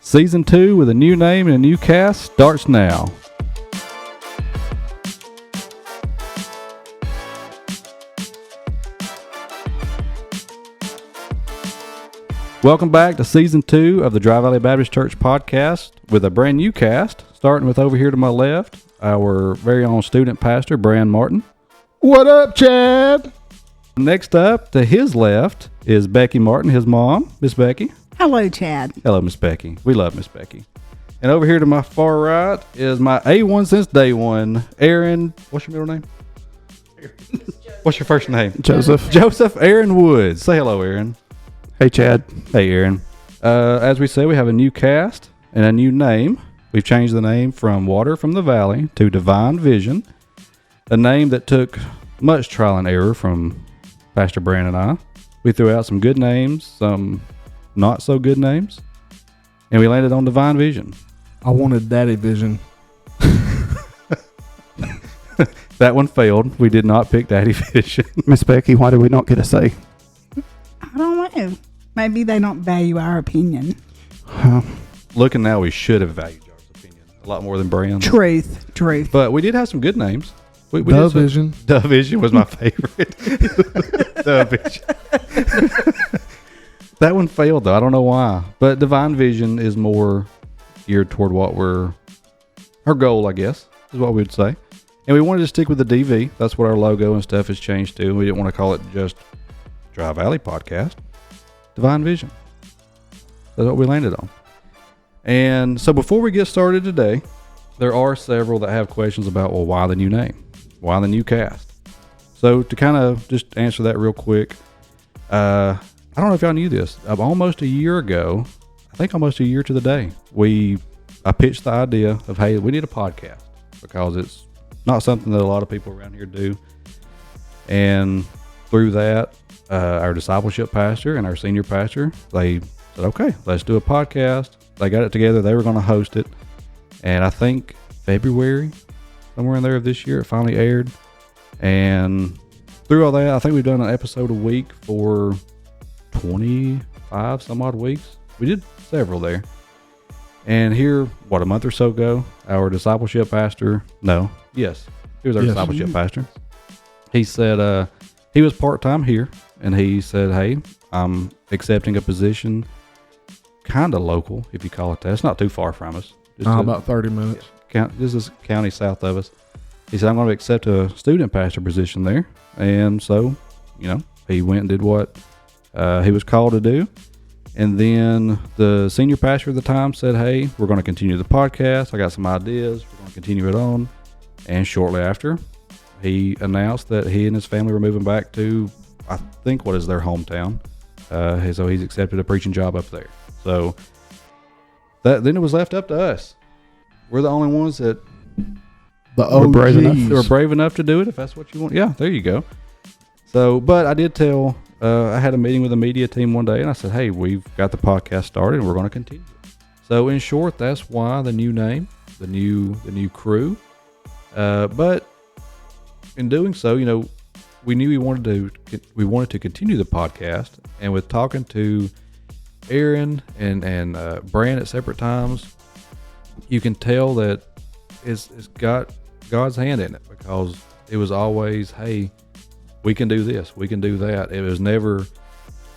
Season 2 with a new name and a new cast starts now. Welcome back to Season 2 of the Dry Valley Baptist Church podcast with a brand new cast, starting with over here to my left, our very own student pastor, Brian Martin. What up, Chad? Next up to his left is Becky Martin, his mom, Miss Becky. Hello, Chad. Hello, Miss Becky. We love Miss Becky. And over here to my far right is my A1 since day one, Aaron. What's your middle name? What's your first name? Joseph. Joseph Aaron Woods. Say hello, Aaron. Hey, Chad. Hey, Aaron. As we say, we have a new cast and a new name. We've changed the name from Water from the Valley to Divine Vision, a name that took much trial and error from Pastor Brand and I. We threw out some good names, some not so good names, and we landed on Divine Vision. I wanted Daddy Vision. That one failed. We did not pick Daddy Vision. Miss Becky, why did we not get a say? I don't know. Maybe they don't value our opinion. Looking now, we should have valued y'all's opinion a lot more than Brand's. Truth. But we did have some good names. We The Vision. The Vision was my favorite. The Vision. That one failed, though. I don't know why. But Divine Vision is more geared toward what our goal, I guess, is what we would say. And we wanted to stick with the DV. That's what our logo and stuff has changed to. We didn't want to call it just Dry Valley Podcast. Divine Vision. That's what we landed on. And so before we get started today, there are several that have questions about, well, why the new name? Why the new cast? So to kind of just answer that real quick, I don't know if y'all knew this. Almost a year ago, I think almost a year to the day, I pitched the idea of, hey, we need a podcast because it's not something that a lot of people around here do. And through that, our discipleship pastor and our senior pastor, they said, okay, let's do a podcast. They got it together. They were going to host it. And I think February, somewhere in there of this year, it finally aired. And through all that, I think we've done an episode a week for 25 some odd weeks. We did several there. And here, a month or so ago, our discipleship pastor, he was our discipleship pastor. He said he was part-time here, and he said, hey, I'm accepting a position kind of local, if you call it that. It's not too far from us. About 30 minutes. This is county south of us. He said, I'm going to accept a student pastor position there. And so, he went and did what he was called to do. And then the senior pastor at the time said, hey, we're going to continue the podcast. I got some ideas. We're going to continue it on. And shortly after, he announced that he and his family were moving back to, I think, what is their hometown. So he's accepted a preaching job up there. So then it was left up to us. We're the only ones that were brave enough to do it, if that's what you want. Yeah, there you go. So, but I did tell, I had a meeting with the media team one day, and I said, hey, we've got the podcast started, and we're going to continue. So, in short, that's why the new name, the new crew. But in doing so, we knew we wanted to continue the podcast, and with talking to Aaron and Brand at separate times, you can tell that it's got God's hand in it, because it was always, hey, we can do this, we can do that. It was never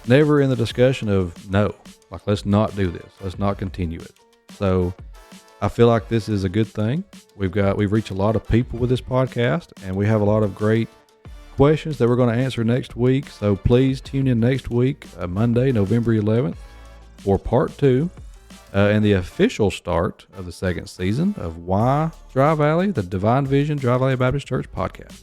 in the discussion of, no, like, let's not do this, let's not continue it. So I feel like this is a good thing. We've reached a lot of people with this podcast, and we have a lot of great questions that we're going to answer next week. So please tune in next week, Monday, November 11th, for part 2 and the official start of the second season of Why Dry Valley, the Divine Vision Dry Valley Baptist Church podcast.